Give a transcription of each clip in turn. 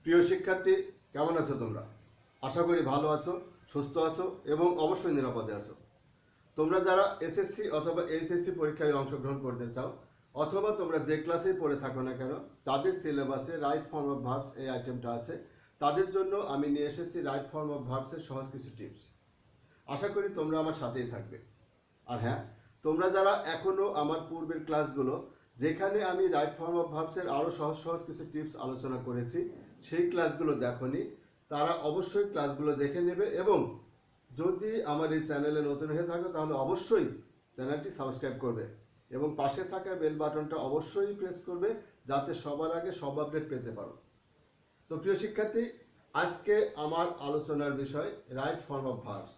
প্রিয় শিক্ষার্থী, কেমন আছো তোমরা? আশা করি ভালো আছো, সুস্থ আছো এবং অবশ্যই নিরাপদে আছো। তোমরা যারা এসএসসি অথবা এইচএসসি পরীক্ষায় অংশগ্রহণ করতে চাও অথবা তোমরা যে ক্লাসেই পড়ে থাকো না কেন, যাদের সিলেবাসে রাইট ফর্ম অফ ভার্বস এই আইটেমটা আছে, তাদের জন্য আমি নিয়ে এসেছি রাইট ফর্ম অফ ভার্বসের সহজ কিছু টিপস। আশা করি তোমরা আমার সাথেই থাকবে। আর হ্যাঁ, তোমরা যারা এখনো আমার পূর্বের ক্লাসগুলো, যেখানে আমি রাইট ফর্ম অফ ভার্বসের আরও সহজ সহজ কিছু টিপস আলোচনা করেছি, সেই ক্লাসগুলো দেখোনি, তারা অবশ্যই ক্লাসগুলো দেখে নেবে এবং যদি আমার এই চ্যানেলে নতুন হয়ে থাকো তাহলে অবশ্যই চ্যানেলটি সাবস্ক্রাইব করবে এবং পাশে থাকা বেল বাটনটা অবশ্যই প্রেস করবে, যাতে সবার আগে সব আপডেট পেতে পারো। তো প্রিয় শিক্ষার্থী, আজকে আমার আলোচনার বিষয় right form of verbs.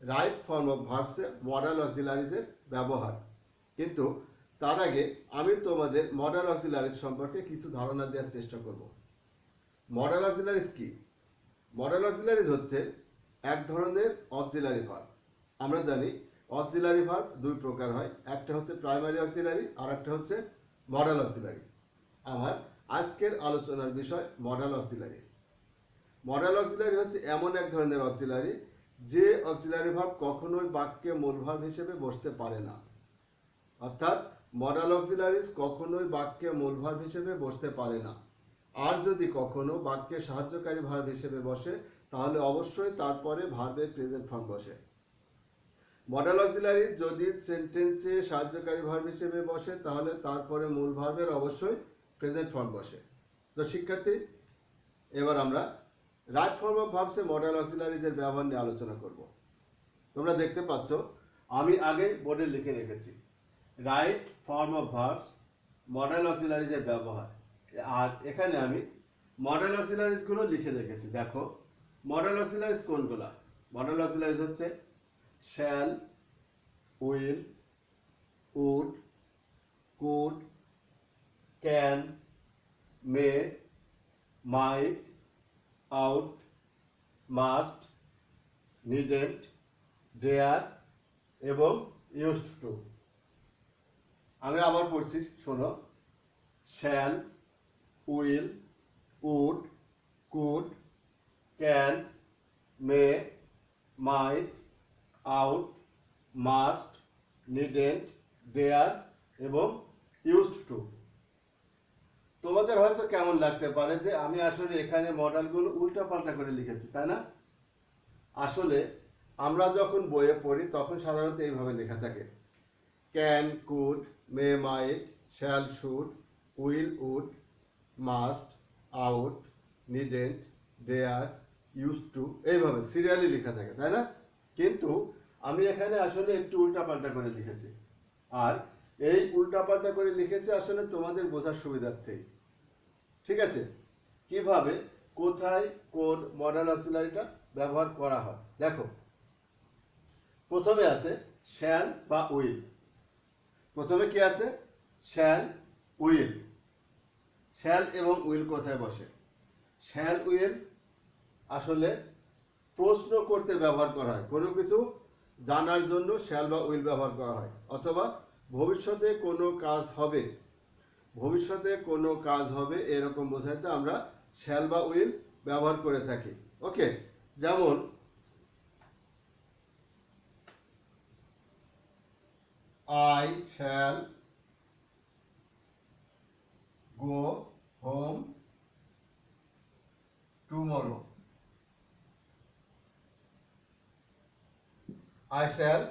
Right form of ভার্বসে মডাল অক্সিলারিজের ব্যবহার। কিন্তু তার আগে আমি তোমাদের মডাল অক্সিলারিজ সম্পর্কে কিছু ধারণা দেওয়ার চেষ্টা করব। মডাল অক্সিলারিজ কি? মডাল অক্সিলারিজ হচ্ছে এক ধরনের অক্সিলারি ভার্ব। আমরা জানি অক্সিলারি ভার্ব দুই প্রকার হয়, একটা হচ্ছে প্রাইমারি অক্সিলারি আর একটা হচ্ছে মডাল অক্সিলারি। আমার আজকের আলোচনার বিষয় মডাল অক্সিলারি। মডাল অক্সিলারি হচ্ছে এমন এক ধরনের অক্সিলারি যে অক্সিলারি ভার্ব কখনোই বাক্যে মূল ভার্ব হিসেবে বসতে পারে না। অর্থাৎ মডাল অক্সিলারিজ কখনোই বাক্যে মূল ভার্ব হিসেবে বসতে পারে না। আর যদি কখনো বাক্যে সাহায্যকারী ভার্ব হিসেবে বসে, তাহলে অবশ্যই তারপরে ভার্বের প্রেজেন্ট ফর্ম বসে। মডাল অক্সিলারি যদি সেন্টেন্সে সাহায্যকারী ভার্ব হিসেবে বসে, তাহলে তারপরে মূল ভার্বের অবশ্যই প্রেজেন্ট ফর্ম বসে। তো শিক্ষার্থী, এবার আমরা রাইট ফর্ম অফ ভার্বসে মডাল অক্সিলারিজের ব্যবহার নিয়ে আলোচনা করব। তোমরা দেখতে পাচ্ছ আমি আগে বোর্ডে লিখে রেখেছি right form of verbs modal অক্সিলারিজের ব্যবহার। আর এখানে আমি মডাল অক্সিলারিজ গুলো লিখে রেখেছি। দেখো মডাল অক্সিলারিজ কোনগুলা? মডাল অক্সিলারিজ হচ্ছে shall, will, would, could, can, may, might, ought, must, needn't, dare এবং ইউজড টু। আমি আবার পড়ছি, শোনো। Shall, will, would, could, can, may, might, ought, must, needn't, dare এবং ইউজড টু। তোমাদের হয়তো কেমন লাগতে পারে যে আমি আসলে এখানে মডেলগুলো উল্টাপাল্টা করে লিখেছি, তাই না? আসলে আমরা যখন বইয়ে পড়ি তখন সাধারণত এইভাবে লেখা থাকে: can, could, may, might, shall, should, will, would, must, ought, needn't, dare, use to, এইভাবে সিরিয়ালি লেখা থাকে, তাই না? কিন্তু আমি এখানে আসলে একটু উল্টাপাল্টা করে লিখেছি। আর এই উল্টাপাল্টা করে লিখেছি আসলে তোমাদের বোঝার সুবিধার্থেই। ঠিক আছে? কিভাবে, কোথায়, কোন মডাল অক্সিলারিটা ব্যবহার করা হয় দেখো। প্রথমে আছে শ্যাল বা উইল। প্রথমে কি আছে? Shall, will. শ্যাল এবং উইল কোথায় বসে? শ্যাল, উইল আসলে প্রশ্ন করতে ব্যবহার করা হয়। কোনো কিছু জানার জন্য শ্যাল বা উইল ব্যবহার করা হয়, অথবা ভবিষ্যতে কোনো কাজ হবে, ভবিষ্যতে কোনো কাজ হবে এরকম বোঝাইতে আমরা শ্যাল বা উইল ব্যবহার করে থাকি। ওকে, যেমন I shall go home tomorrow. I shall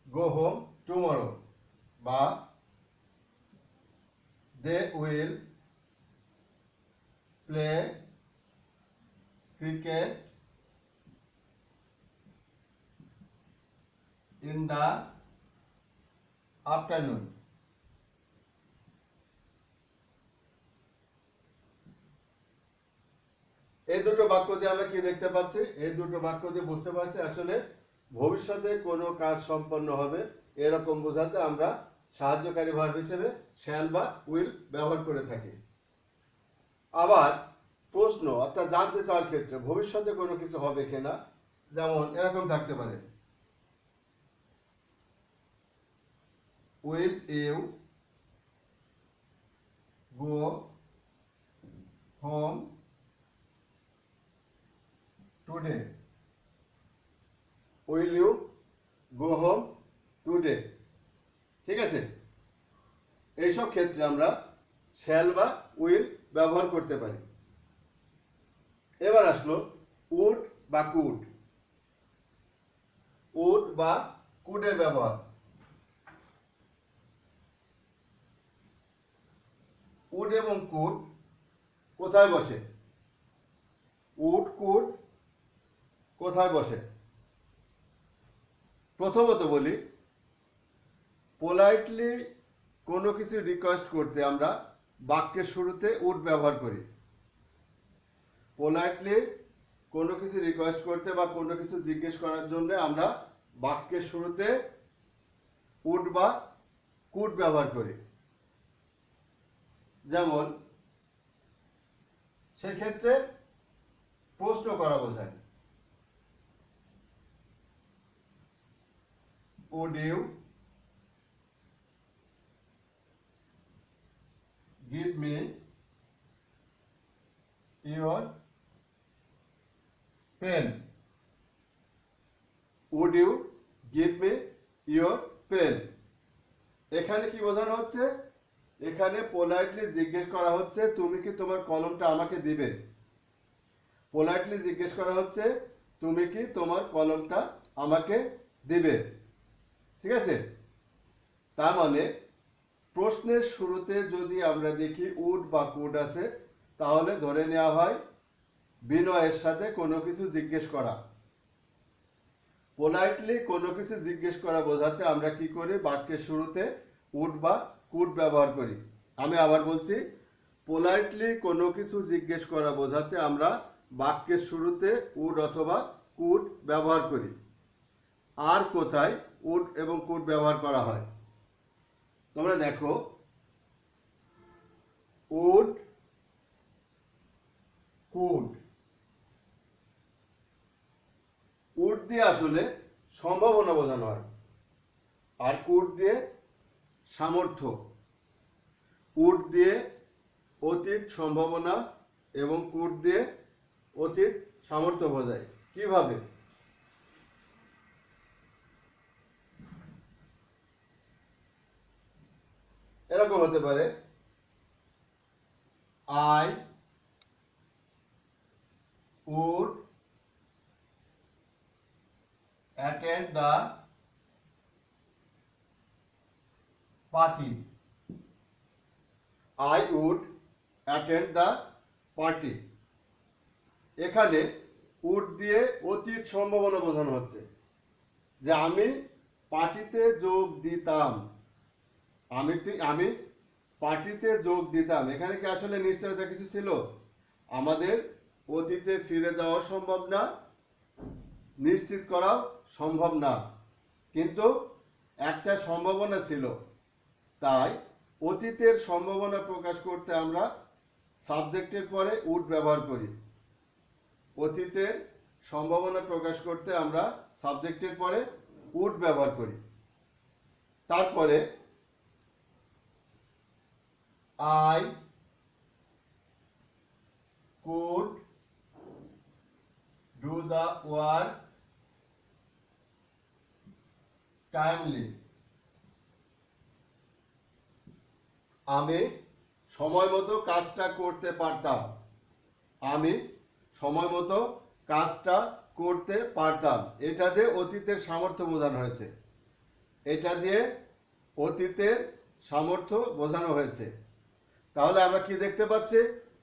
go home tomorrow, বা they will play cricket in the afternoon. এই দুটো বাক্য দিয়ে আমরা কি দেখতে পাচ্ছি? এই দুটো বাক্য দিয়ে বুঝতে পারছি আসলে ভবিষ্যতে কোনো কাজ সম্পন্ন হবে এরকম বোঝাতে আমরা সাহায্যকারী ভার্ব হিসেবে শ্যাল বা উইল ব্যবহার করে থাকি। আবার প্রশ্ন অর্থাৎ জানতে চাওয়ার ক্ষেত্রে ভবিষ্যতে কোনো কিছু হবে কিনা, যেমন এরকম থাকতে পারে: will you go home today, will you go home today. ঠিক আছে, এইসব ক্ষেত্রে আমরা শ্যাল বা উইল ব্যবহার করতে পারি। এবার আসলো উড বা কুড। উড বা কুডের ব্যবহার। উড এবং কুড কোথায় বসে? উড কুড কোথায় বসে? প্রথমত বলি, পোলাইটলি কোনো কিছু রিকোয়েস্ট করতে আমরা বাক্যের শুরুতে উড ব্যবহার করি। পোলাইটলি কোনো কিছু রিকোয়েস্ট করতে বা কোনো কিছু জিজ্ঞেস করার জন্য আমরা বাক্যের শুরুতে উড বা কুড ব্যবহার করি। যেমন সেক্ষেত্রে প্রশ্ন করা বোঝায়। Would you give me your pen? Would you give me your pen? এখানে কি বোঝানো হচ্ছে? এখানে পোলাইটলি জিজ্ঞেস করা হচ্ছে তুমি কি তোমার কলমটা আমাকে দিবে। পোলাইটলি জিজ্ঞেস করা হচ্ছে তুমি কি তোমার কলমটা আমাকে দিবে। ঠিক আছে, তার মানে প্রশ্নের শুরুতে যদি আমরা দেখি উড বা কুড আছে, তাহলে ধরে নেওয়া হয় বিনয়ের সাথে কোনো কিছু জিজ্ঞেস করা। পোলাইটলি কোনো কিছু জিজ্ঞেস করা বোঝাতে আমরা কি করি? বাক্যের শুরুতে উড বা কুড ব্যবহার করি। আমি আবার বলছি, পোলাইটলি কোনো কিছু জিজ্ঞেস করা বোঝাতে আমরা বাক্যের শুরুতে উড অথবা কুড ব্যবহার করি। আর কোথায় উড এবং কুড ব্যবহার করা হয়? তোমরা দেখো, উড কুড, উড দিয়ে আসলে সম্ভাবনা বোঝানো হয়, আর কুড দিয়ে সামর্থ্য। উড দিয়ে অতীত সম্ভাবনা এবং কুড দিয়ে অতীত সামর্থ্য বোঝায়। কিভাবে? এরকম হতে পারে, I would attend the party. I would attend the party. এখানে উড দিয়ে অতীত সম্ভাবনা বোঝানো হচ্ছে যে আমি পার্টিতে যোগ দিতাম। আমি পার্টিতে যোগ দিতাম। এখানে কি আসলে নিশ্চয়তা কিছু ছিল? আমাদের অতীতে ফিরে যাওয়া সম্ভব না, নিশ্চিত করাও সম্ভব না, কিন্তু একটা সম্ভাবনা ছিল। তাই অতীতের সম্ভাবনা প্রকাশ করতে আমরা সাবজেক্টের পরে উড ব্যবহার করি। অতীতের সম্ভাবনা প্রকাশ করতে আমরা সাবজেক্টের পরে উড ব্যবহার করি। তারপরে I could do the work timely. আমি সময় মতো কাজটা করতে পারতাম। আমি সময় মতো কাজটা করতে পারতাম। এটা দিয়ে অতীতের সামর্থ্য বোঝানো হয়েছে। এটা দিয়ে অতীতের সামর্থ্য বোঝানো হয়েছে। তাহলে আমরা কি দেখতে পাচ্ছি?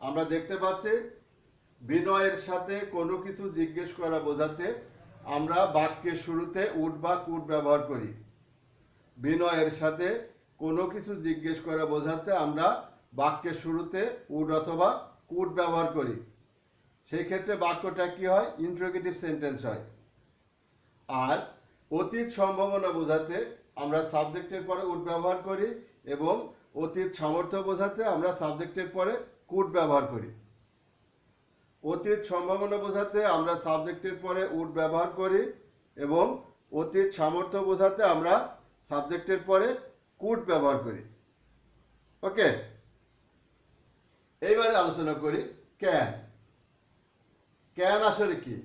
আমরা দেখতে পাচ্ছি বিনয়ের সাথে কোনো কিছু জিজ্ঞেস করা বোঝাতে আমরা বাক্যের শুরুতে উড বা কুড ব্যবহার করি। বিনয়ের সাথে কোনো কিছু জিজ্ঞেস করা বোঝাতে আমরা বাক্যের শুরুতে উড অথবা কুড ব্যবহার করি। সেই ক্ষেত্রে বাক্যটা কি হয়? ইন্টারোগেটিভ সেন্টেন্স হয়। আর অতীত সম্ভাবনা বোঝাতে আমরা সাবজেক্টের পরে উড ব্যবহার করি এবং অতীত সামর্থ্য বোঝাতে আমরা সাবজেক্টের পরে কুড ব্যবহার করি। অতীত সম্ভাবনা বোঝাতে আমরা সাবজেক্টের পরে উড ব্যবহার করি এবং অতীত সামর্থ্য বোঝাতে আমরা সাবজেক্টের পরে কুড ব্যবহার করি। ওকে, এইবারে আলোচনা করি ক্যান। ক্যান আসলে কি?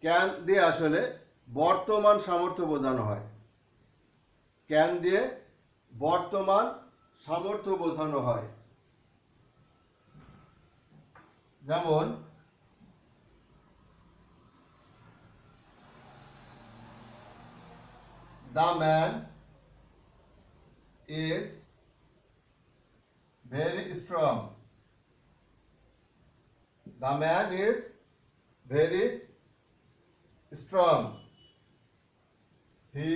ক্যান দিয়ে আসলে বর্তমান সামর্থ্য বোঝানো হয়। ক্যান দিয়ে বর্তমান সামর্থ্য বোঝানো হয়। যেমন the man is very strong. The man is very strong. He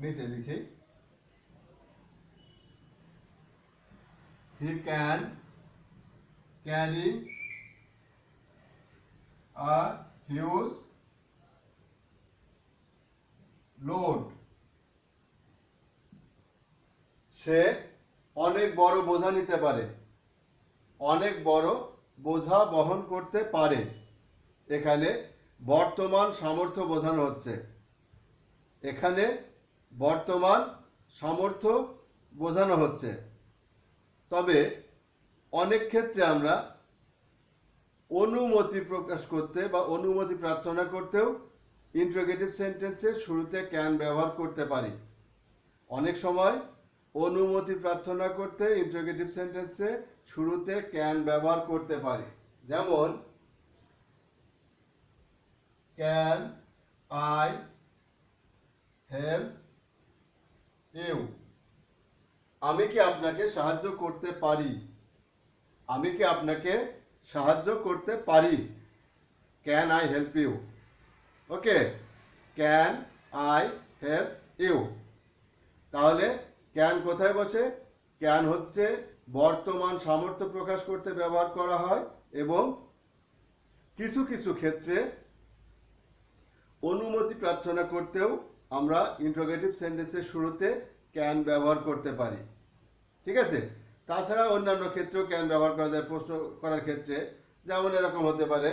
নিচে লিখি he can carry a huge load. সে অনেক বড় বোঝা নিতে পারে, অনেক বড় বোঝা বহন করতে পারে। এখানে বর্তমান সামর্থ্য বোঝানো হচ্ছে। এখানে বর্তমান সামর্থ্য বোঝানো হচ্ছে। তবে অনেক ক্ষেত্রে আমরা অনুমতি প্রকাশ করতে বা অনুমতি প্রার্থনা করতেও ইন্টারোগেটিভ সেন্টেন্সের শুরুতে ক্যান ব্যবহার করতে পারি। অনেক সময় অনুমতি প্রার্থনা করতে ইন্টারোগেটিভ সেন্টেন্সে শুরুতে ক্যান ব্যবহার করতে পারি। যেমন ক্যান আই হেল্প ইউ? আমি কি আপনাকে সাহায্য করতে পারি? আমি কি আপনাকে সাহায্য করতে পারি? Can I help you? Okay, can I help you. তাহলে ক্যান কোথায় বসে? ক্যান হচ্ছে বর্তমান সামর্থ্য প্রকাশ করতে ব্যবহার করা হয় এবং কিছু কিছু ক্ষেত্রে অনুমতি প্রার্থনা করতেও আমরা ইন্টারোগেটিভ সেন্টেন্সের শুরুতে ক্যান ব্যবহার করতে পারি। ঠিক আছে? তাছাড়া অন্যান্য ক্ষেত্রেও ক্যান ব্যবহার করা যায় প্রশ্ন করার ক্ষেত্রে। যেমন এরকম হতে পারে,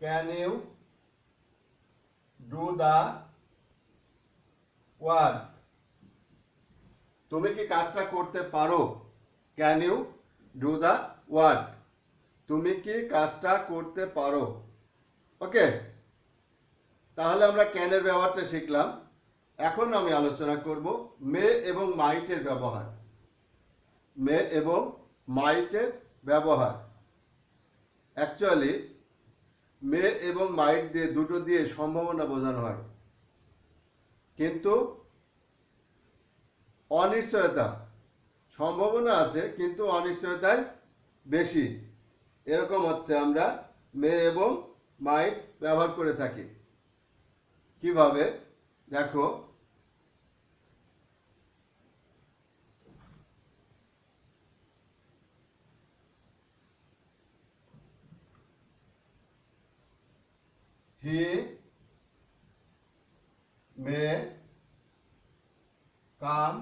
can you do the work? তুমি কি কাজটা করতে পারো? Can you do the work? তুমি কি কাজটা করতে পারো? ওকে, তাহলে আমরা ক্যানের ব্যবহারটা শিখলাম। এখন আমি আলোচনা করব মে এবং মাইটের ব্যবহার। মে এবং মাইটের ব্যবহার। অ্যাকচুয়ালি মে এবং মাইট দিয়ে দুটো দিয়ে সম্ভাবনা বোঝানো হয়, কিন্তু অনিশ্চয়তা, সম্ভাবনা আছে কিন্তু অনিশ্চয়তায় বেশি, এরকম অর্থে আমরা মে এবং মাইট ব্যবহার করে থাকি। কিভাবে? দেখো, he may come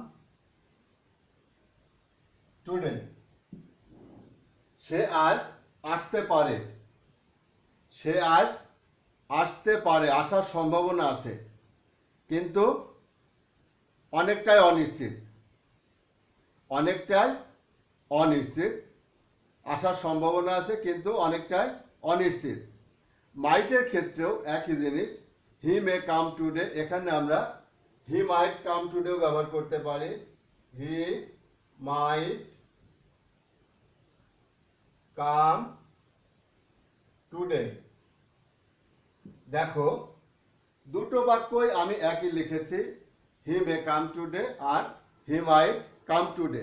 today. সে আজ আসতে পারে। সে আজ আসতে পারে, আসার সম্ভাবনা আছে, কিন্তু অনেকটাই অনিশ্চিত। অনেকটাই অনিশ্চিত, আসার সম্ভাবনা আছে কিন্তু অনেকটাই অনিশ্চিত। মাইটের ক্ষেত্রেও একই জিনিস, হি মে কাম টুডে। এখানে আমরা হি মাইট কাম টুডেও ব্যবহার করতে পারি। হি মাইট কাম টুডে। দেখো, দুটো বাক্যই আমি একই লিখেছি, হি মে কাম টুডে আর হি মাইট কাম টুডে।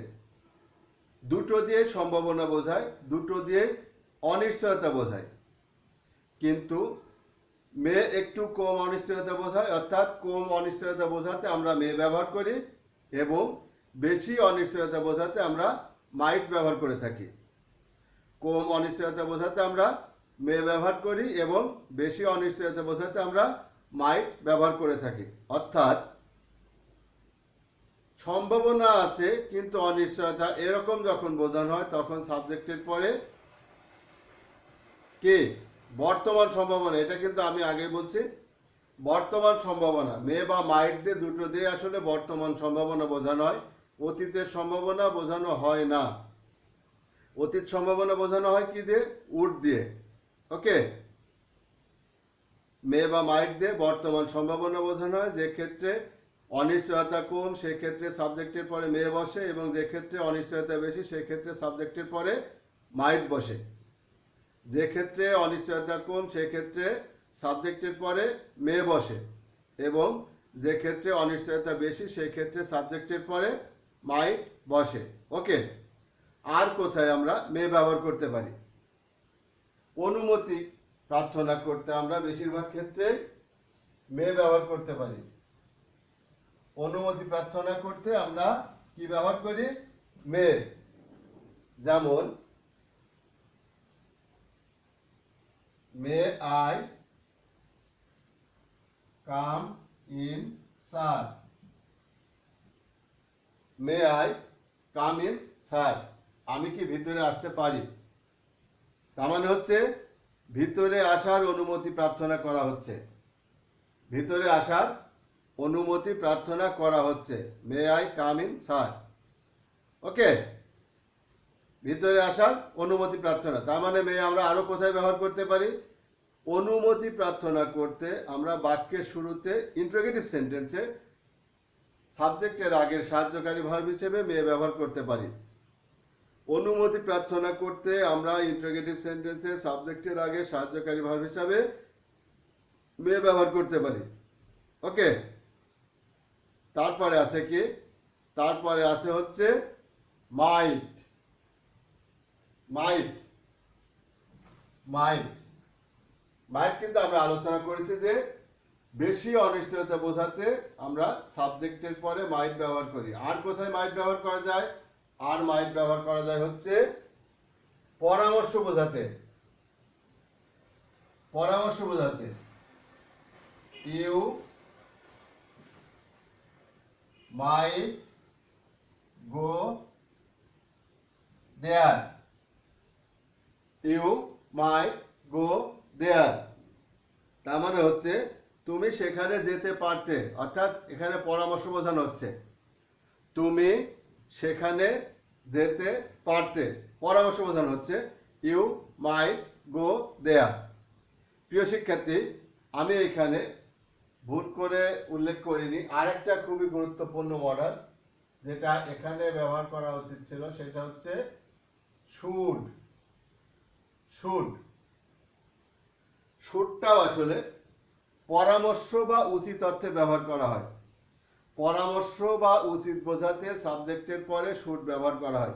দুটো দিয়ে সম্ভাবনা বোঝায়, দুটো দিয়ে অনিশ্চয়তা বোঝায়, কিন্তু মে একটু কম অনিশ্চয়তা বোঝায়, অর্থাৎ কম অনিশ্চয়তা বোঝাতে আমরা মে ব্যবহার করি এবং বেশি অনিশ্চয়তা বোঝাতে আমরা মাইট ব্যবহার করে থাকি। কম অনিশ্চয়তা বোঝাতে আমরা মে ব্যবহার করি এবং বেশি অনিশ্চয়তা বোঝাতে আমরা মাইট ব্যবহার করে থাকি। অর্থাৎ সম্ভাবনা আছে কিন্তু অনিশ্চয়তা, এরকম যখন বোঝানো হয় তখন সাবজেক্টের পরে কি বর্তমান সম্ভাবনা, এটা কিন্তু আমি আগে বলছি বর্তমান সম্ভাবনা। মে বা মাইট দিয়ে দুটো দিয়ে আসলে বর্তমান সম্ভাবনা বোঝানো হয়, অতীতের সম্ভাবনা বোঝানো হয় না। অতীত সম্ভাবনা বোঝানো হয় কি দিয়ে? উড দিয়ে। ওকে, মে বা মাইট দিয়ে বর্তমান সম্ভাবনা বোঝানো হয়। যে ক্ষেত্রে অনিশ্চয়তা কম সেক্ষেত্রে সাবজেক্টের পরে মে বসে, এবং যে ক্ষেত্রে অনিশ্চয়তা বেশি সেক্ষেত্রে সাবজেক্টের পরে মাইট বসে। যে ক্ষেত্রে অনিশ্চয়তা কম সেক্ষেত্রে সাবজেক্টের পরে মে বসে, এবং যে ক্ষেত্রে অনিশ্চয়তা বেশি সেই ক্ষেত্রে সাবজেক্টের পরে মাইট বসে। ওকে, আর কোথায় আমরা মে ব্যবহার করতে পারি? অনুমতি প্রার্থনা করতে আমরা বেশিরভাগ ক্ষেত্রে মে ব্যবহার করতে পারি। অনুমতি প্রার্থনা করতে আমরা কি ব্যবহার করি? মে। যেমন may I come in sir, may I come in sir, আমি কি ভিতরে আসতে পারি? তার মানে হচ্ছে ভিতরে আসার অনুমতি প্রার্থনা করা হচ্ছে, ভিতরে আসার অনুমতি প্রার্থনা করা হচ্ছে। May I come in sir. Okay, ভিতরে আসার অনুমতি প্রার্থনা। তার মানে মে আমরা আরো কোথায় ব্যবহার করতে পারি? অনুমতি প্রার্থনা করতে আমরা বাক্যের শুরুতে ইন্টারোগেটিভ সেন্টেন্সে সাবজেক্টের আগের সাহায্যকারী ভার্ব হিসেবে মে ব্যবহার করতে পারি। অনুমতি প্রার্থনা করতে আমরা ইন্টারোগেটিভ সেন্টেন্সে সাবজেক্টের আগে সাহায্যকারী ভার্ব হিসাবে মে ব্যবহার করতে পারি। ওকে, তারপরে আছে কি? তারপরে আছে হচ্ছে মাইট। মাইট মাইট মাইট কিন্তু আমরা আলোচনা করেছি যে বেশি অনিশ্চয়তা বোঝাতে আমরা সাবজেক্টের পরে মাইট ব্যবহার করি। আর কোথায় মাইট ব্যবহার করা যায়? আর মাইট ব্যবহার করা যায় হচ্ছে পরামর্শ বোঝাতে। পরামর্শ বোঝাতে you might go there, you might গো দেয়ার। তার মানে হচ্ছে তুমি সেখানে যেতে পারতে, অর্থাৎ এখানে পরামর্শ বোঝানো হচ্ছে তুমি সেখানে যেতে পারতে, পরামর্শ বোঝানো হচ্ছে ইউ মাইট গো দেয়ার। প্রিয় শিক্ষার্থী, আমি এখানে ভুল করে উল্লেখ করিনি আরেকটা খুবই গুরুত্বপূর্ণ মডেল যেটা এখানে ব্যবহার করা উচিত ছিল, সেটা হচ্ছে শুড। শুড শুডটাও আসলে পরামর্শ বা উচিত অর্থে ব্যবহার করা হয়। পরামর্শ বা উচিত বোঝাতে সাবজেক্টের পরে শুড ব্যবহার করা হয়।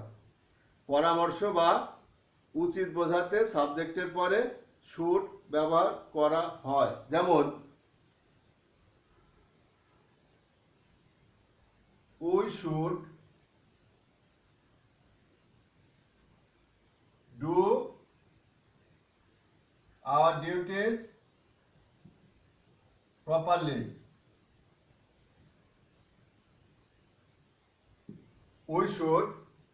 পরামর্শ বা উচিত বোঝাতে সাবজেক্টের পরে শুড ব্যবহার করা হয়। যেমন we should do our duties properly. We should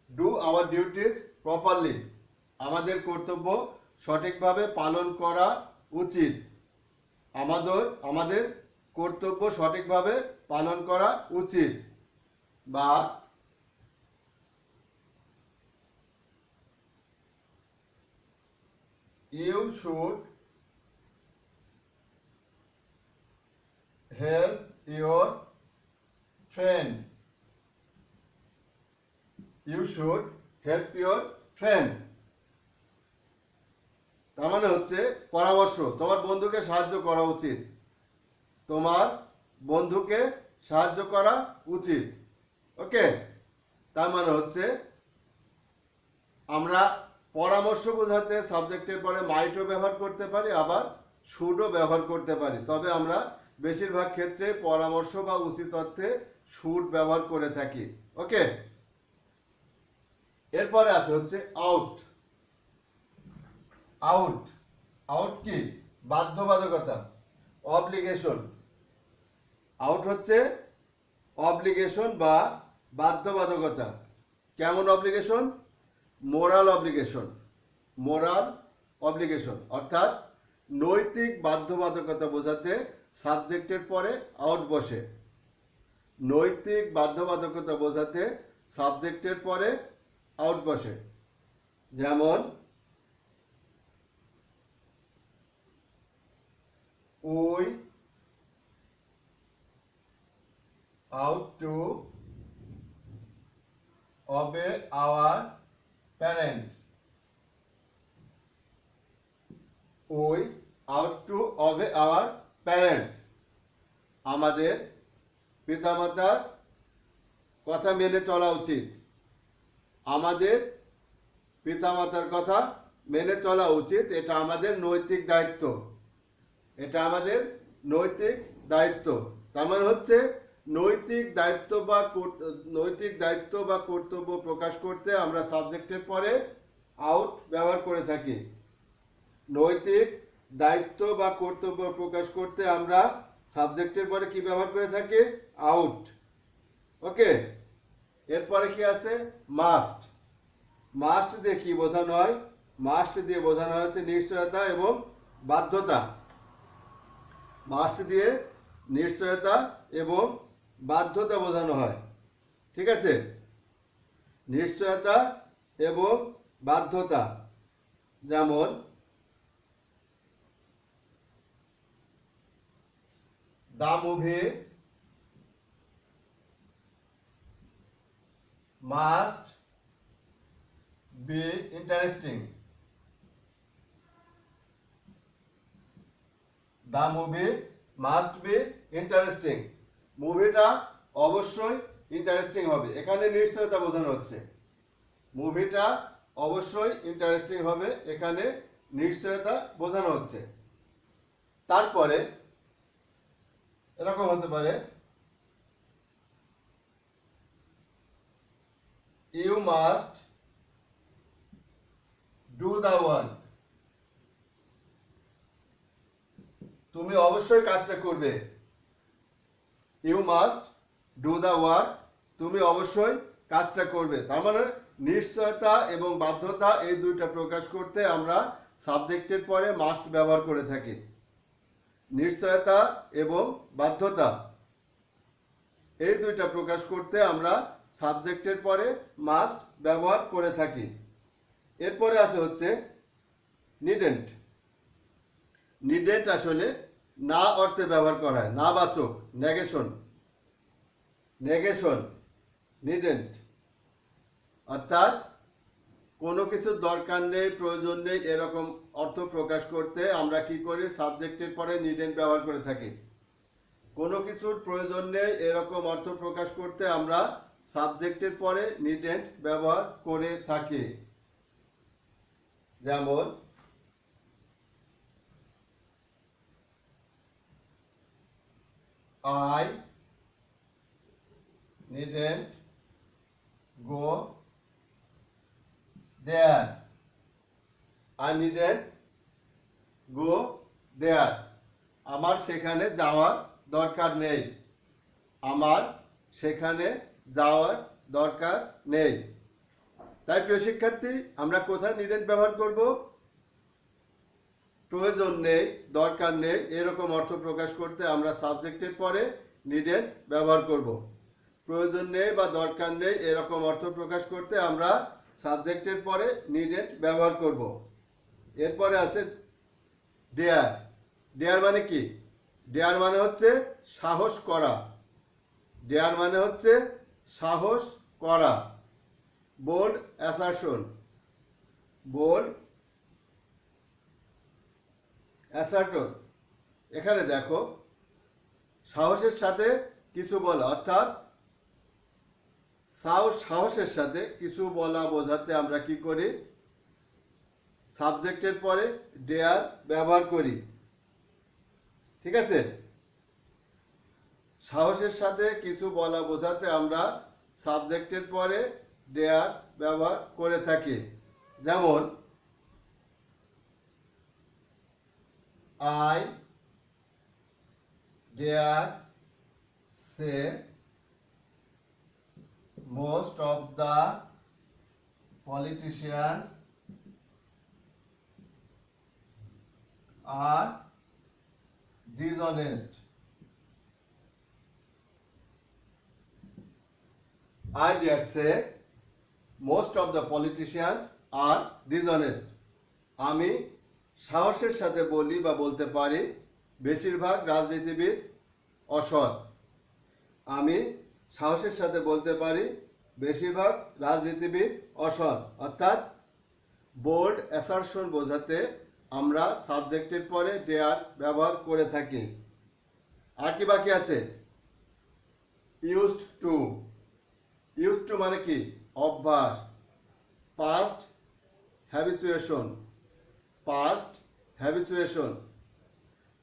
do our duties properly. আমাদের কর্তব্য সঠিকভাবে পালন করা উচিত। আমাদের কর্তব্য সঠিকভাবে পালন করা উচিত। বা you should help your friend. You should help your friend. তার মানে হচ্ছে পরামর্শ, তোমার বন্ধুকে সাহায্য করা উচিত। তোমার বন্ধুকে সাহায্য করা উচিত। ওকে, তার মানে হচ্ছে আমরা পরামর্শ বোঝাতে সাবজেক্টের পরে মাইটও ব্যবহার করতে পারি, আবার শুডও ব্যবহার করতে পারি। তবে আমরা বেশিরভাগ ক্ষেত্রে পরামর্শ বা উচিত অর্থে শুড ব্যবহার করে থাকি। ওকে, এরপরে আছে হচ্ছে আউট। আউট আউট কি? বাধ্যবাধকতা, অব্লিগেশন। আউট হচ্ছে অব্লিগেশন বা বাধ্যবাধকতা। কেমন obligation? Moral obligation. Moral obligation অর্থাৎ নৈতিক বাধ্যবাধকতা বোঝাতে সাবজেক্টের পরে আউট বসে। নৈতিক বাধ্যবাধকতা বোঝাতে সাবজেক্টের পরে আউট বসে। যেমন we ought to obey our parents. We ought to obey our parents. আমাদের পিতামাতার কথা মেনে চলা উচিত। আমাদের পিতামাতার কথা মেনে চলা উচিত, এটা আমাদের নৈতিক দায়িত্ব। এটা আমাদের নৈতিক দায়িত্ব। তার মানে হচ্ছে নৈতিক দায়িত্ব বা কর্তব্য প্রকাশ করতে আমরা সাবজেক্টের পরে আউট ব্যবহার করে থাকি। নৈতিক দায়িত্ব বা কর্তব্য প্রকাশ করতে আমরা সাবজেক্টের পরে কি ব্যবহার করে থাকি? আউট। ওকে, এরপরে কি আছে? মাস্ট। মাস্ট দিয়ে কি বোঝানো হয়? মাস্ট দিয়ে বোঝানো হচ্ছে নিশ্চয়তা এবং বাধ্যতা। মাস্ট দিয়ে নিশ্চয়তা এবং বাধ্যতা বোঝানো হয়। ঠিক আছে, নিশ্চয়তা এবং বাধ্যতা। যেমন the movie must be interesting. The movie must be interesting. মুভিটা অবশ্যই ইন্টারেস্টিং হবে। এখানে নিশ্চয়তা বোঝানো হচ্ছে। মুভিটা অবশ্যই ইন্টারেস্টিং হবে, এখানে নিশ্চয়তা বোঝানো হচ্ছে। তারপরে এরকম হতে পারে you must do the work. তুমি অবশ্যই কাজটা করবে। You must do the work. তুমি অবশ্যই কাজটা করবে। তার মানে নিশ্চয়তা এবং বাধ্যতা এই দুইটা প্রকাশ করতে আমরা সাবজেক্টের পরে মাস্ট ব্যবহার করে থাকি। নিশ্চয়তা এবং বাধ্যতা এই দুইটা প্রকাশ করতে আমরা সাবজেক্টের পরে মাস্ট ব্যবহার করে থাকি। এরপরে আছে হচ্ছে নিডেন্ট। নিডেন্ট আসলে না অর্থে ব্যবহার করা হয়, না বাচক, নেগেশন। নেগেশন, নিডেন্ট অর্থাৎ কোনো কিছুর দরকার নেই, প্রয়োজন নেই এরকম অর্থ প্রকাশ করতে আমরা কি করি? সাবজেক্টের পরে নিডেন্ট ব্যবহার করে থাকি। কোনো কিছুর প্রয়োজন নেই এরকম অর্থ প্রকাশ করতে আমরা সাবজেক্টের পরে নিডেন্ট ব্যবহার করে থাকি। যেমন I needn't go there. I needn't go there. আমার সেখানে যাওয়ার দরকার নেই। আমার সেখানে যাওয়ার দরকার নেই। তাই প্রিয় শিক্ষার্থী, আমরা কোথায় নিডেন্ট ব্যবহার করব? প্রয়োজন নেই, দরকার নেই এরকম অর্থ প্রকাশ করতে আমরা সাবজেক্টের পরে নিডেন্ট ব্যবহার করব। প্রয়োজন নেই বা দরকার নেই এরকম অর্থ প্রকাশ করতে আমরা সাবজেক্টের পরে নিডেন্ট ব্যবহার করব। এরপরে আছে ডেয়ার। ডেয়ার মানে কি? ডেয়ার মানে হচ্ছে সাহস করা। ডেয়ার মানে হচ্ছে সাহস করা। Bold assertion. Bold assertion. এখানে দেখো সাহসের সাথে কিছু বলা, অর্থাৎ সাহসের সাথে কিছু বলা বোঝাতে আমরা কি করি? সাবজেক্টের পরে ডেয়ার ব্যবহার করি। ঠিক আছে, সাহসের সাথে কিছু বলা বোঝাতে আমরা সাবজেক্টের পরে ডেয়ার ব্যবহার করে থাকি। যেমন I dare say most of the politicians are dishonest. I dare say most of the politicians are dishonest. আমি সাহসের সাথে বলি বা বলতে পারি বেশিরভাগ রাজনীতিবিদ অসৎ। আমি সাহসের সাথে বলতে পারি বেশিরভাগ রাজনীতিবিদ অসৎ। অর্থাৎ বোল্ড অ্যাসারশন বোঝাতে আমরা সাবজেক্টের পরে ডেয়ার ব্যবহার করে থাকি। আর কি বাকি আছে? Used to. ইউজড টু মানে কি? অভ্যাস। পাস্ট হ্যাবিচুয়েশন। পাস্ট হ্যাবিচুয়েশন।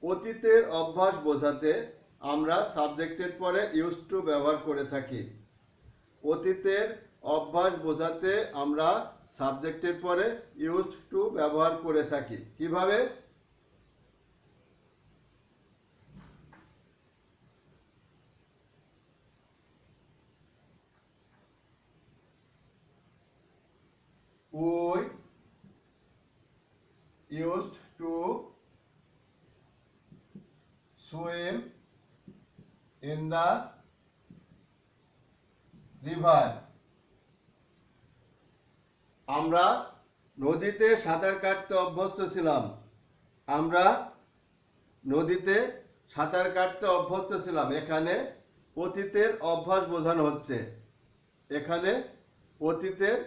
অতীতের অভ্যাস বোঝাতে আমরা সাবজেক্টের পরে ইউজড টু ব্যবহার করে থাকি। অতীতের অভ্যাস বোঝাতে আমরা সাবজেক্টের পরে ইউজড টু ব্যবহার করে থাকি। কিভাবে? We used to swim in the river. আমরা নদীতে সাঁতার কাটতে অভ্যস্ত ছিলাম। আমরা নদীতে সাঁতার কাটতে অভ্যস্ত ছিলাম। এখানে অতীতের অভ্যাস বোঝানো হচ্ছে। এখানে অতীতের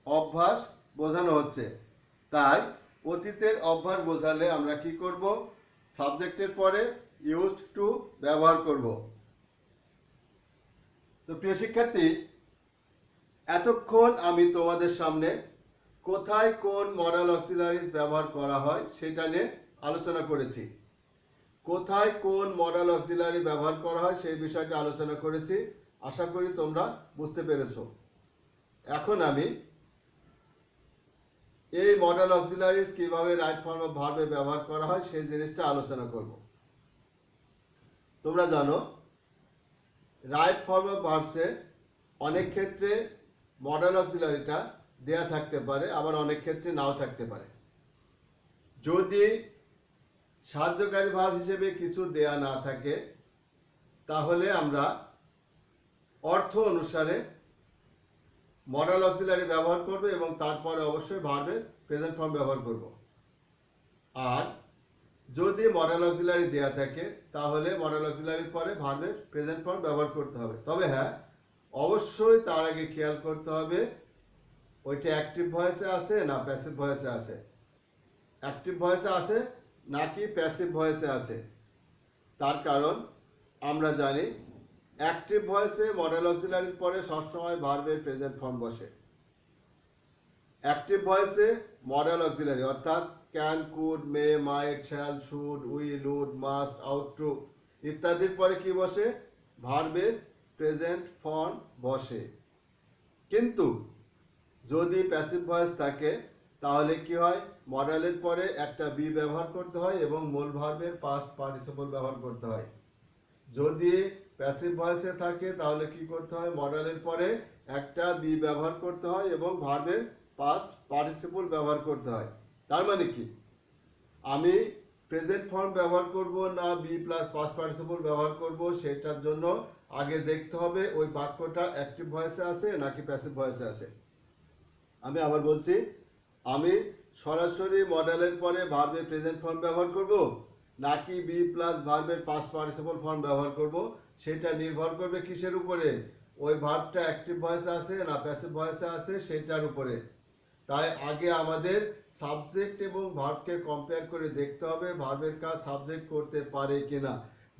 অভ্যাস বোঝানো হচ্ছে। তাই অতীতের অভ্যাস বোঝালে আমরা কি করব? সাবজেক্টের পরে ইউজড টু ব্যবহার করব। তো প্রিয় শিক্ষার্থী, এতক্ষণ আমি তোমাদের সামনে কোথায় কোন মডাল অক্সিলারিজ ব্যবহার করা হয় সেটা নিয়ে আলোচনা করেছি। কোথায় কোন মডাল অক্সিলারি ব্যবহার করা হয় সেই বিষয়টা আলোচনা করেছি। আশা করি তোমরা বুঝতে পেরেছো। এখন আমি এই মডাল অক্সিলারিজ কিভাবে রাইট ফর্ম অফ ভার্বে ব্যবহার করা হয় সেই জিনিসটা আলোচনা করব। তোমরা জানো রাইট ফর্ম অফ ভার্বসে অনেক ক্ষেত্রে মডাল অক্সিলারিটা দেয়া থাকতে পারে, আবার অনেক ক্ষেত্রে নাও থাকতে পারে। যদি সাহায্যকারী ভার্ব হিসেবে কিছু দেয়া না থাকে তাহলে আমরা অর্থ অনুসারে মডাল অক্সিলারি ব্যবহার করব এবং তারপরে অবশ্যই ভার্বের প্রেজেন্ট ফর্ম ব্যবহার করব। আর যদি মডাল অক্সিলারি দেয়া থাকে তাহলে মডাল অক্সিলারির পরে ভার্বের প্রেজেন্ট ফর্ম ব্যবহার করতে হবে। তবে হ্যাঁ, অবশ্যই তার আগে খেয়াল করতে হবে ওইটা অ্যাক্টিভ ভয়েসে আছে না প্যাসিভ ভয়েসে আছে। অ্যাক্টিভ ভয়েসে আছে নাকি প্যাসিভ ভয়েসে আছে। তার কারণ আমরা জানি অ্যাক্টিভ ভয়েসে মডাল অক্সিলারির পরে সবসময় ভার্বের প্রেজেন্ট ফর্ম বসে। অ্যাক্টিভ ভয়েসে মডাল অক্সিলারি অর্থাৎ can, could, may, might, shall, should, will, would, must, ought to ইত্যাদির পরে কি বসে? ভার্বের প্রেজেন্ট ফর্ম বসে। কিন্তু যদি প্যাসিভ ভয়েস থাকে তাহলে কি হয়? মডালের পরে একটা বি ব্যবহার করতে হয় এবং মূল ভার্বের পাস্ট পার্টিসিপল ব্যবহার করতে হয়। যদি প্যাসিভ ভয়েসে থাকে তাহলে কি করতে হয়? মডালের পরে একটা বি ব্যবহার করতে হয় এবং ভার্বের পাস্ট পার্টিসিপল ব্যবহার করতে হয়। তার মানে কি? আমি প্রেজেন্ট ফর্ম ব্যবহার করব না বি প্লাস পাস্ট পার্টিসিপল ব্যবহার করব সেটার জন্য আগে দেখতে হবে ওই বাক্যটা অ্যাক্টিভ ভয়েসে আছে নাকি প্যাসিভ ভয়েসে আছে। আমি আবার বলছি, আমি সরাসরি মডেলের পরে ভার্বের প্রেজেন্ট ফর্ম ব্যবহার করব নাকি বি প্লাস ভার্বের পাস্ট পার্টিসিপল ফর্ম ব্যবহার করব সেটা নির্ভর করবে কিসের উপরে? ওই ভার্বটা অ্যাক্টিভ ভয়েসে আছে না প্যাসিভ ভয়েসে আছে সেটার উপরে। তাই আগে আমাদের সাবজেক্ট এবং ভার্বকে কম্পেয়ার করে দেখতে হবে ভার্বের কাজ সাবজেক্ট করতে পারে কিনা।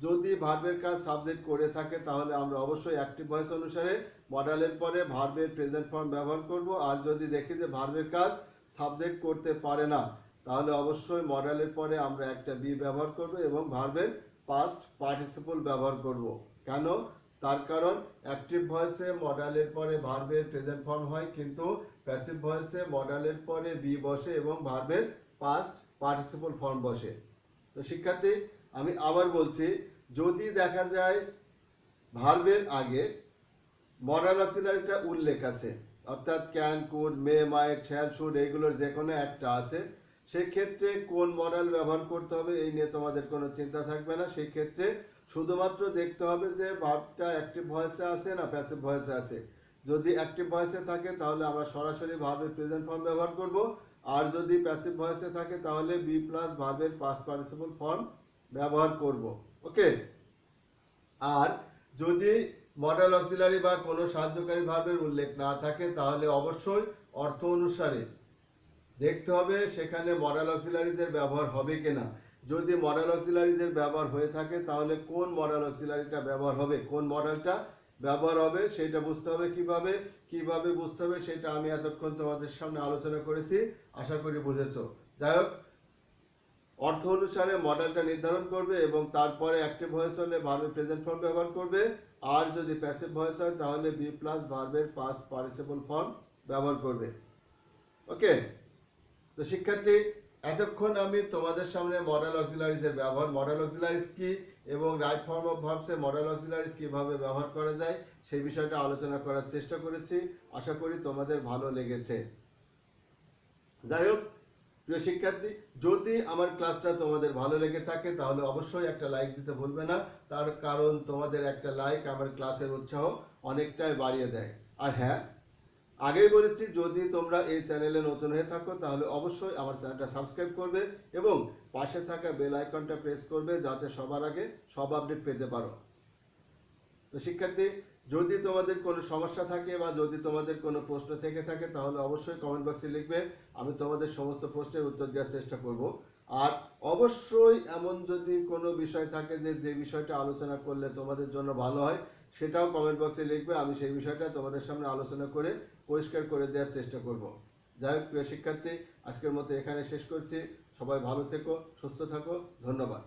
যদি ভার্বের কাজ সাবজেক্ট করে থাকে তাহলে আমরা অবশ্যই অ্যাক্টিভ ভয়েস অনুসারে মডেলের পরে ভার্বের প্রেজেন্ট ফর্ম ব্যবহার করব। আর যদি দেখি যে ভার্বের কাজ সাবজেক্ট করতে পারে না তাহলে অবশ্যই মডেলের পরে আমরা একটা বি ব্যবহার করব এবং ভার্বের পাস্ট পার্টিসিপল ব্যবহার করব। কেন? তার কারণ অ্যাক্টিভ ভয়েসে মডেলের পরে ভার্বের প্রেজেন্ট ফর্ম হয়, কিন্তু প্যাসিভ ভয়েসে মডেলের পরে বি বসে এবং ভার্বের পাস্ট পার্টিসিপল ফর্ম বসে। তো শিক্ষার্থী, আমি আবার বলছি, যদি দেখা যায় ভার্বের আগে মডাল অক্সিলারিটা উল্লেখ আছে অর্থাৎ can, could, may, might, shall, should এইগুলোর যে কোনো একটা আছে, সেই ক্ষেত্রে কোন মডেল ব্যবহার করতে হবে এই নিয়ে তোমাদের কোনো চিন্তা থাকবে না। সেই ক্ষেত্রে শুধুমাত্র দেখতে হবে যে ভার্বটা অ্যাক্টিভ ভয়েসে আছে না প্যাসিভ ভয়েসে আছে। যদি অ্যাক্টিভ ভয়েসে থাকে তাহলে আমরা সরাসরি ভার্বের প্রেজেন্ট ফর্ম ব্যবহার করব, আর যদি প্যাসিভ ভয়েসে থাকে তাহলে বি প্লাস ভার্বের পাস্ট পার্টিসিপল ফর্ম ব্যবহার করব। ওকে। আর যদি মডেল অক্সিলারি বা কোনো সাহায্যকারী ভার্বের উল্লেখ না থাকে তাহলে অবশ্যই অর্থ অনুসারে দেখতে হবে সেখানে মডেল অক্সিলারিজের ব্যবহার হবে কিনা। যদি মডেল অক্সিলারিজের ব্যবহার হয়ে থাকে তাহলে কোন মডেল অক্সিলারিটা ব্যবহার হবে, কোন মডেলটা ব্যবহার হবে সেটা বুঝতে হবে। কিভাবে বুঝতে হবে সেটা আমি এতক্ষণ তোমাদের সামনে আলোচনা করেছি, আশা করি বুঝেছো। যাই হোক, অর্থ অনুসারে মডেলটা নির্ধারণ করবে এবং তারপরে অ্যাক্টিভ ভয়েস হলে ভার্বের প্রেজেন্ট ফর্ম ব্যবহার করবে, আর যদি প্যাসিভ ভয়েস হয় তাহলে বি প্লাস ভার্বের পাস্ট পার্টিসিপল ফর্ম ব্যবহার করবে। ওকে। তো শিক্ষার্থী, এতক্ষণ আমি তোমাদের সামনে মডেল অক্সিলারিজের ব্যবহার, মডেল অক্সিলারিজ কি এবং রাইট ফর্ম অফ ভার্বসে মডেল অক্সিলারিজ কিভাবে ব্যবহার করা যায় সেই বিষয়টা আলোচনা করার চেষ্টা করেছি। আশা করি তোমাদের ভালো লেগেছে। যাই হোক প্রিয় শিক্ষার্থী, যদি আমার ক্লাসটা তোমাদের ভালো লেগে থাকে তাহলে অবশ্যই একটা লাইক দিতে ভুলবে না, তার কারণ তোমাদের একটা লাইক আমার ক্লাসের উৎসাহ অনেকটাই বাড়িয়ে দেয়। আর হ্যাঁ, আগেই বলেছি যদি তোমরা এই চ্যানেলে নতুন হয়ে থাকো তাহলে অবশ্যই আমার চ্যানেলটা সাবস্ক্রাইব করবে এবং পাশে থাকা বেল আইকনটা প্রেস করবে যাতে সবার আগে সব আপডেট পেতে পারো। তো শিক্ষার্থী, যদি তোমাদের কোনো সমস্যা থাকে বা যদি তোমাদের কোনো প্রশ্ন থেকে থাকে তাহলে অবশ্যই কমেন্ট বক্সে লিখবে, আমি তোমাদের সমস্ত প্রশ্নের উত্তর দেওয়ার চেষ্টা করব। আর অবশ্যই এমন যদি কোনো বিষয় থাকে যে বিষয়টা আলোচনা করলে তোমাদের জন্য ভালো হয় সেটাও কমেন্ট বক্সে লিখবে, আমি সেই বিষয়টা তোমাদের সামনে আলোচনা করে পরিষ্কার করে দেওয়ার চেষ্টা করব। যাই হোক প্রিয় শিক্ষার্থী, আজকের মতো এখানে শেষ করছি। সবাই ভালো থেকো, সুস্থ থাকো, ধন্যবাদ।